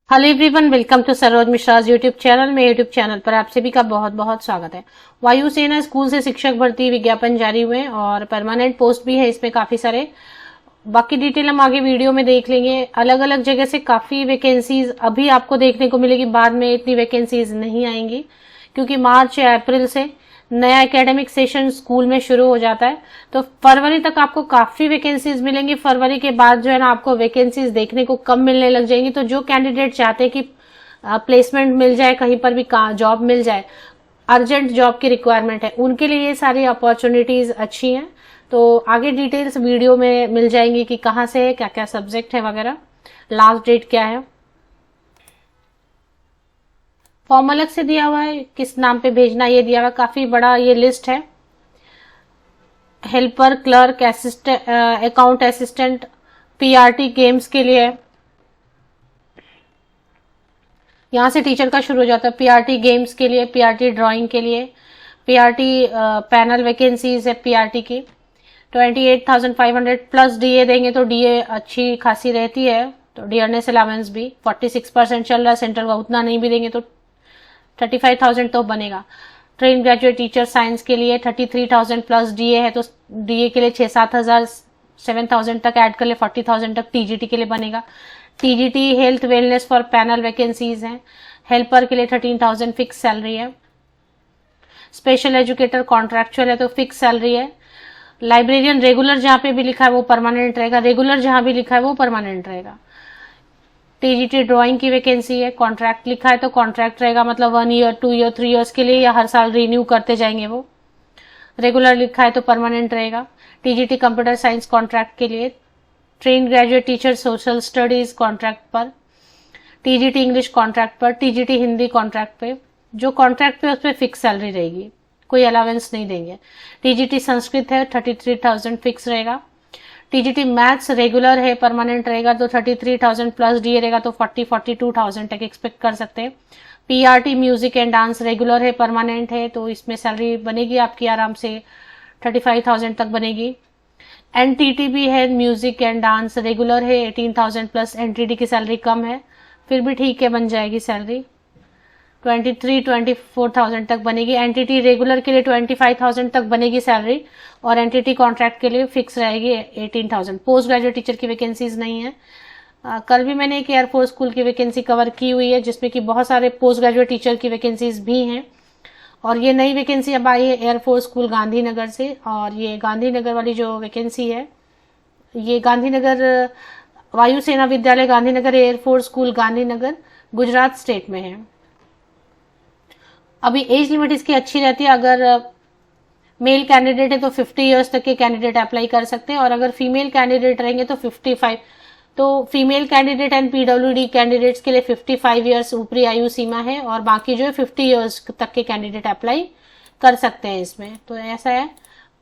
Hello everyone, welcome to Saroj Mishra YouTube channel में। YouTube channel पर आप सभी का बहुत बहुत स्वागत है। वायुसेना स्कूल से शिक्षक भर्ती विज्ञापन जारी हुए और परमानेंट पोस्ट भी है इसमें काफी सारे। बाकी डिटेल हम आगे वीडियो में देख लेंगे। अलग अलग जगह से काफी वैकेंसीज अभी आपको देखने को मिलेगी, बाद में इतनी वैकेंसीज नहीं आएंगी क्योंकि मार्च या अप्रैल से नया एकेडमिक सेशन स्कूल में शुरू हो जाता है। तो फरवरी तक आपको काफी वैकेंसीज मिलेंगी। फरवरी के बाद जो है ना आपको वैकेंसीज देखने को कम मिलने लग जाएंगी। तो जो कैंडिडेट चाहते हैं कि प्लेसमेंट मिल जाए, कहीं पर भी जॉब मिल जाए, अर्जेंट जॉब की रिक्वायरमेंट है, उनके लिए ये सारी अपॉर्चुनिटीज अच्छी हैं। तो आगे डिटेल्स वीडियो में मिल जाएंगी कि कहाँ से है, क्या क्या सब्जेक्ट है वगैरह, लास्ट डेट क्या है। फॉर्म अलग से दिया हुआ है, किस नाम पे भेजना ये दिया हुआ है। काफी बड़ा ये लिस्ट है। Helper, clerk, assistant, account assistant, PRT games के लिए यहां से टीचर का शुरू हो जाता है। पीआरटी गेम्स के लिए, पीआरटी ड्राइंग के लिए, पीआरटी पैनल वैकेंसीज है पीआरटी की 28,500 प्लस डीए देंगे तो डीए अच्छी खासी रहती है। तो डियरनेस अलाउंस भी 46% चल रहा है सेंट्रल का, उतना नहीं भी देंगे तो 35,000 तो बनेगा। ट्रेन ग्रेजुएट टीचर साइंस के लिए 33,000 प्लस डीए है तो डीए के लिए 6-7,000 7,000 तक ऐड कर ले, 40,000 तक टीजीटी के लिए बनेगा। TGT health wellness for panel vacancies हैं। हेल्पर के लिए 13,000 फिक्स सैलरी है। स्पेशल एजुकेटर कॉन्ट्रैक्चुअल है तो फिक्स सैलरी है। लाइब्रेरियन रेगुलर जहां पे भी लिखा है वो परमानेंट रहेगा, रेगुलर जहां भी लिखा है वो परमानेंट रहेगा। टीजीटी ड्राइंग की वैकेंसी है, कॉन्ट्रैक्ट लिखा है तो कॉन्ट्रैक्ट रहेगा, मतलब 1 ईयर 2 ईयर 3 ईयर्स के लिए या हर साल रिन्यू करते जाएंगे वो। रेगुलर लिखा है तो परमानेंट रहेगा। टीजीटी कंप्यूटर साइंस कॉन्ट्रैक्ट के लिए। Train graduate teacher social studies contract पर। टीजीटी इंग्लिश कॉन्ट्रैक्ट पर। टीजीटी हिंदी कॉन्ट्रैक्ट पे। जो कॉन्ट्रैक्ट पे उस पर फिक्स सैलरी रहेगी, कोई अलावेंस नहीं देंगे। टीजीटी संस्कृत है 33,000 फिक्स रहेगा। टीजीटी मैथ्स रेगुलर है, परमानेंट रहेगा तो 33,000 प्लस डीए रहेगा तो 42,000 तक एक्सपेक्ट कर सकते हैं। PRT music and dance regular है, परमानेंट है तो इसमें सैलरी बनेगी आपकी आराम से 35,000 तक बनेगी। एनटीटी भी है, म्यूजिक एंड डांस रेगुलर है 18,000 प्लस। एनटीटी की सैलरी कम है फिर भी ठीक है, बन जाएगी सैलरी 23-24,000 तक बनेगी। एनटीटी रेगुलर के लिए 25,000 तक बनेगी सैलरी और एनटीटी कॉन्ट्रैक्ट के लिए फिक्स रहेगी 18,000। पोस्ट ग्रेजुएट टीचर की वैकेंसीज नहीं है। कल भी मैंने एक एयरफोर्स स्कूल की वैकेंसी कवर की हुई है जिसमें कि बहुत सारे पोस्ट ग्रेजुएट टीचर की वैकेंसीज भी हैं। और ये नई वैकेंसी अब आई है एयरफोर्स स्कूल गांधीनगर से। और ये गांधीनगर वाली जो वैकेंसी है ये गांधीनगर वायुसेना विद्यालय Gandhinagar air force school Gandhinagar Gujarat state में है। अभी एज लिमिट इसकी अच्छी रहती है। अगर मेल कैंडिडेट है तो 50 इयर्स तक के कैंडिडेट अप्लाई कर सकते हैं और अगर फीमेल कैंडिडेट रहेंगे तो 55। तो female candidate and PWD candidates के लिए 55 इयर्स ऊपरी आयु सीमा है और बाकी जो है 50 इयर्स तक के कैंडिडेट अप्लाई कर सकते हैं इसमें। तो ऐसा है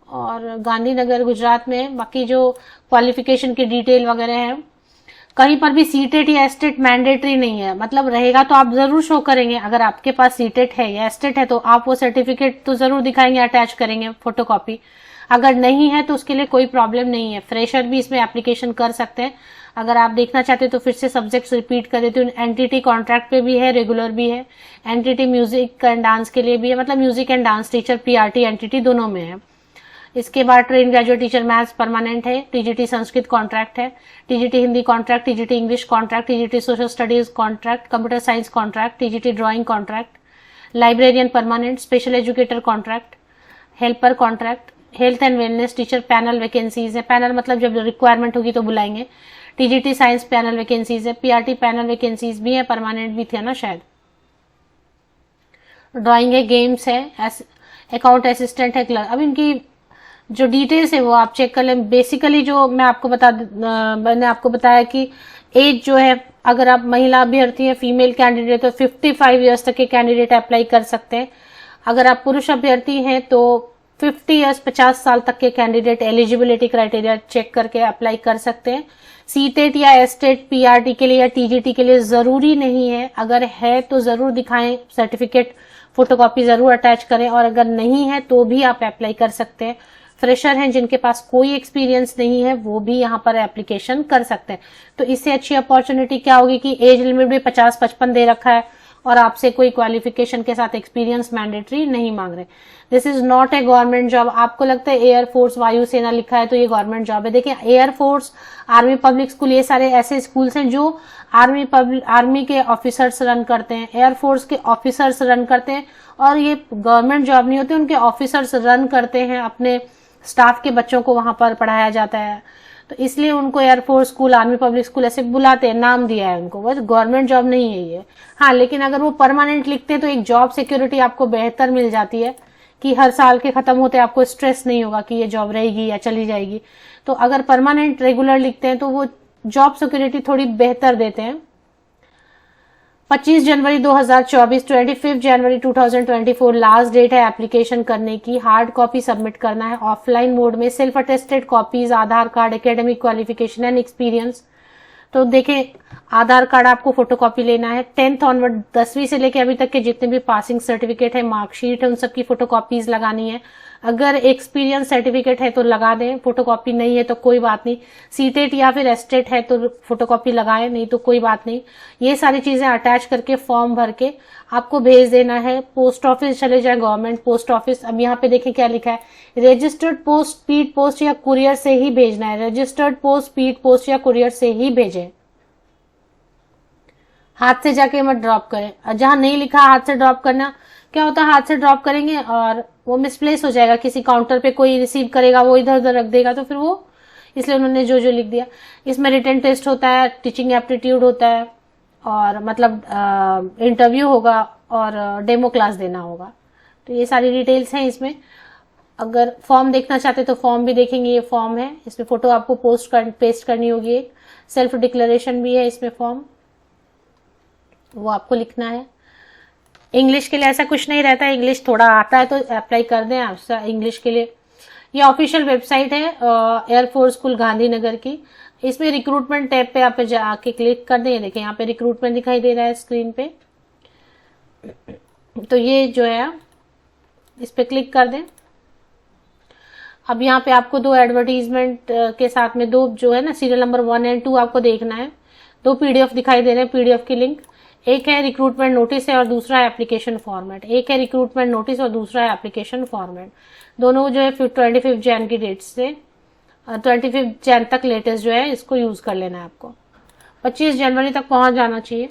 और गांधीनगर गुजरात में है। बाकी जो क्वालिफिकेशन की डिटेल वगैरह है, कहीं पर भी सीटेट या एस्टेट मैंडेटरी नहीं है, मतलब रहेगा तो आप जरूर शो करेंगे। अगर आपके पास सीटेट है या एस्टेट है तो आप वो सर्टिफिकेट तो जरूर दिखाएंगे, अटैच करेंगे फोटोकॉपी। अगर नहीं है तो उसके लिए कोई प्रॉब्लम नहीं है, फ्रेशर भी इसमें एप्लीकेशन कर सकते हैं। अगर आप देखना चाहते हैं तो फिर से सब्जेक्ट्स रिपीट कर देती हूँ। एनटीटी कॉन्ट्रैक्ट पे भी है, रेगुलर भी है। एनटीटी म्यूजिक एंड डांस के लिए भी है, मतलब music and dance teacher PRT NTT दोनों में है। इसके बाद train graduate teacher maths permanent है। टीजीटी संस्कृत कॉन्ट्रैक्ट है। TGT Hindi contract, TGT English contract, TGT social studies contract, computer science contract, TGT drawing contract, librarian permanent, special educator contract, helper contract, health and wellness teacher panel vacancies है। Panel मतलब जब requirement होगी तो बुलाएंगे। TGT science panel vacancies है। PRT panel vacancies भी है, permanent भी थे ना शायद। ड्राइंग है, गेम्स है, अकाउंट असिस्टेंट है, क्लर्क। अब इनकी जो डिटेल्स है वो आप चेक कर लें। बेसिकली जो मैंने आपको बताया कि एज जो है, अगर आप महिला अभ्यर्थी हैं, फीमेल कैंडिडेट तो 55 इयर्स तक के कैंडिडेट अप्लाई कर सकते हैं। अगर आप पुरुष अभ्यर्थी हैं तो 50 इयर्स 50 साल तक के कैंडिडेट एलिजिबिलिटी क्राइटेरिया चेक करके अप्लाई कर सकते हैं। सीटेट या एस्टेट पीआरटी के लिए या टीजीटी के लिए जरूरी नहीं है, अगर है तो जरूर दिखाएं, सर्टिफिकेट फोटोकॉपी जरूर अटैच करें और अगर नहीं है तो भी आप अप्लाई कर सकते हैं। फ्रेशर हैं जिनके पास कोई एक्सपीरियंस नहीं है वो भी यहाँ पर एप्लीकेशन कर सकते हैं। तो इससे अच्छी अपॉर्चुनिटी क्या होगी कि एज लिमिट भी 50-55 दे रखा है और आपसे कोई क्वालिफिकेशन के साथ एक्सपीरियंस मैंडेटरी नहीं मांग रहे। This is not a government job. आपको लगता है एयरफोर्स वायुसेना लिखा है तो ये गवर्नमेंट जॉब है। देखिए एयरफोर्स, आर्मी पब्लिक स्कूल, ये सारे ऐसे स्कूल्स हैं जो आर्मी के ऑफिसर्स रन करते हैं, एयरफोर्स के ऑफिसर्स रन करते हैं, और ये गवर्नमेंट जॉब नहीं होती, उनके ऑफिसर्स रन करते हैं, अपने स्टाफ के बच्चों को वहां पर पढ़ाया जाता है। तो इसलिए उनको air force school, army public school ऐसे बुलाते हैं, नाम दिया है उनको, बस गवर्नमेंट जॉब नहीं है ये। हाँ, लेकिन अगर वो परमानेंट लिखते हैं तो एक जॉब सिक्योरिटी आपको बेहतर मिल जाती है कि हर साल के खत्म होते आपको स्ट्रेस नहीं होगा कि ये जॉब रहेगी या चली जाएगी। तो अगर परमानेंट रेगुलर लिखते हैं तो वो जॉब सिक्योरिटी थोड़ी बेहतर देते हैं। 25 जनवरी 2024, 25 जनवरी 2024 लास्ट डेट है एप्लीकेशन करने की। हार्ड कॉपी सबमिट करना है ऑफलाइन मोड में, self attested copies, Aadhaar card, academic qualification and experience. तो देखें, आधार कार्ड आपको फोटोकॉपी लेना है, 10th ऑनवर्ड, 10वीं से लेके अभी तक के जितने भी पासिंग सर्टिफिकेट है, मार्कशीट है, उन सबकी फोटोकॉपीज लगानी है। अगर एक्सपीरियंस सर्टिफिकेट है तो लगा दें, फोटोकॉपी नहीं है तो कोई बात नहीं। सीटेट या फिर एस्टेट है तो फोटोकॉपी लगाएं, नहीं तो कोई बात नहीं। ये सारी चीजें अटैच करके फॉर्म भर के आपको भेज देना है। पोस्ट ऑफिस चले जाए, गवर्नमेंट पोस्ट ऑफिस। अब यहाँ पे देखें क्या लिखा है, रजिस्टर्ड पोस्ट, स्पीड पोस्ट या कुरियर से ही भेजना है। रजिस्टर्ड पोस्ट, स्पीड पोस्ट या कुरियर से ही भेजें, हाथ से जाके मत ड्रॉप करें। जहां नहीं लिखा हाथ से ड्रॉप करना, क्या होता है हाथ से ड्रॉप करेंगे और वो मिसप्लेस हो जाएगा, किसी काउंटर पे कोई रिसीव करेगा, वो इधर उधर रख देगा, तो फिर वो, इसलिए उन्होंने जो जो लिख दिया। इसमें रिटन टेस्ट होता है, टीचिंग एप्टीट्यूड होता है, और मतलब इंटरव्यू होगा और डेमो क्लास देना होगा। तो ये सारी डिटेल्स हैं इसमें। अगर फॉर्म देखना चाहते तो फॉर्म भी देखेंगे, ये फॉर्म है, इसमें फोटो आपको पेस्ट करनी होगी। एक सेल्फ डिक्लेरेशन भी है इसमें फॉर्म, वो आपको लिखना है। इंग्लिश के लिए ऐसा कुछ नहीं रहता है, इंग्लिश थोड़ा आता है तो अप्लाई कर दें आप इंग्लिश के लिए। ये ऑफिशियल वेबसाइट है एयरफोर्स स्कूल गांधीनगर की। इसमें रिक्रूटमेंट टैब पे आप जाके क्लिक कर दें। देखिए यहाँ पे रिक्रूटमेंट दिखाई दे रहा है स्क्रीन पे, तो ये जो है इस पे क्लिक कर दें। अब यहाँ पे आपको दो एडवर्टीजमेंट के साथ में दो जो है ना, सीरियल नंबर 1 और 2 आपको देखना है। दो पीडीएफ दिखाई दे रहे हैं, पीडीएफ की लिंक, एक है रिक्रूटमेंट नोटिस है और दूसरा है एप्लीकेशन फॉर्मेट। एक है रिक्रूटमेंट नोटिस और दूसरा है एप्लीकेशन फॉर्मेट। दोनों जो है 25 जैन की डेट से 25 जैन तक लेटेस्ट जो है इसको यूज कर लेना है आपको। 25 जनवरी तक पहुंच जाना चाहिए।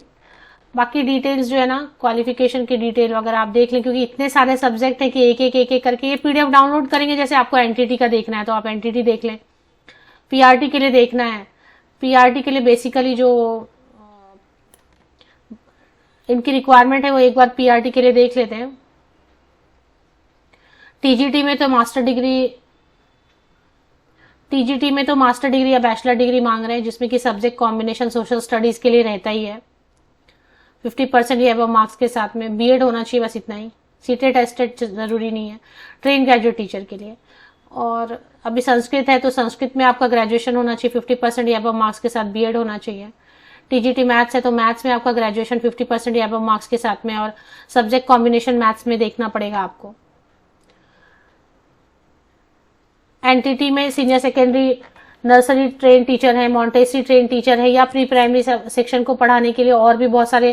बाकी डिटेल्स जो है ना, क्वालिफिकेशन की डिटेल वगैरह आप देख लें, क्योंकि इतने सारे सब्जेक्ट है कि एक एक करके ये पीडीएफ डाउनलोड करेंगे। जैसे आपको एनटीटी का देखना है तो आप एनटीटी देख लें, पीआरटी के लिए देखना है, पीआरटी के लिए बेसिकली जो इनकी रिक्वायरमेंट है वो एक बार पीआरटी के लिए देख लेते हैं। टीजीटी में तो मास्टर डिग्री या बैचलर डिग्री मांग रहे हैं, जिसमें कि सब्जेक्ट कॉम्बिनेशन सोशल स्टडीज के लिए रहता ही है। 50% ये अब मार्क्स के साथ में बीएड होना चाहिए, बस इतना ही। सीटेट एस्टेट जरूरी नहीं है। ट्रेन ग्रेजुएट टीचर के लिए। और अभी संस्कृत है तो संस्कृत में आपका ग्रेजुएशन होना चाहिए, 50% या अब मार्क्स के साथ बीएड होना चाहिए। टीजीटी मैथ्स है तो मैथ्स में आपका ग्रेजुएशन 50% या अब मार्क्स के साथ में, और सब्जेक्ट कॉम्बिनेशन मैथ्स में देखना पड़ेगा आपको। एनटीटी में senior secondary nursery train teacher है, मॉन्टेसरी ट्रेन टीचर है, या प्री प्राइमरी सेक्शन को पढ़ाने के लिए और भी बहुत सारे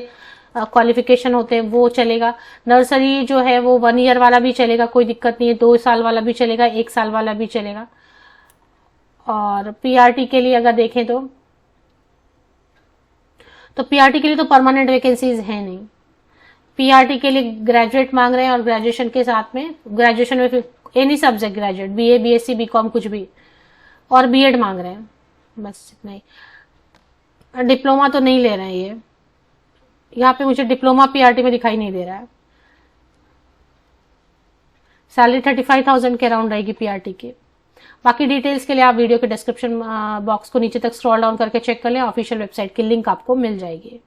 क्वालिफिकेशन होते हैं, वो चलेगा। नर्सरी जो है वो 1 ईयर वाला भी चलेगा, कोई दिक्कत नहीं है। 2 साल वाला भी चलेगा, 1 साल वाला भी चलेगा। और पीआरटी के लिए अगर देखें तो पीआरटी के लिए तो परमानेंट वैकेंसीज है नहीं। पीआरटी के लिए ग्रेजुएट मांग रहे हैं और ग्रेजुएशन के साथ में, ग्रेजुएशन में any subject graduate, BA, BSc, BCom, कुछ भी, और बीएड मांग रहे हैं, बस इतना ही। डिप्लोमा तो नहीं ले रहे हैं ये, यहाँ पे मुझे डिप्लोमा पीआरटी में दिखाई नहीं दे रहा है। सैलरी 35,000 के अराउंड रहेगी पीआरटी की। बाकी डिटेल्स के लिए आप वीडियो के डिस्क्रिप्शन बॉक्स को नीचे तक स्क्रॉल डाउन करके चेक कर लें, ऑफिशियल वेबसाइट की लिंक आपको मिल जाएगी।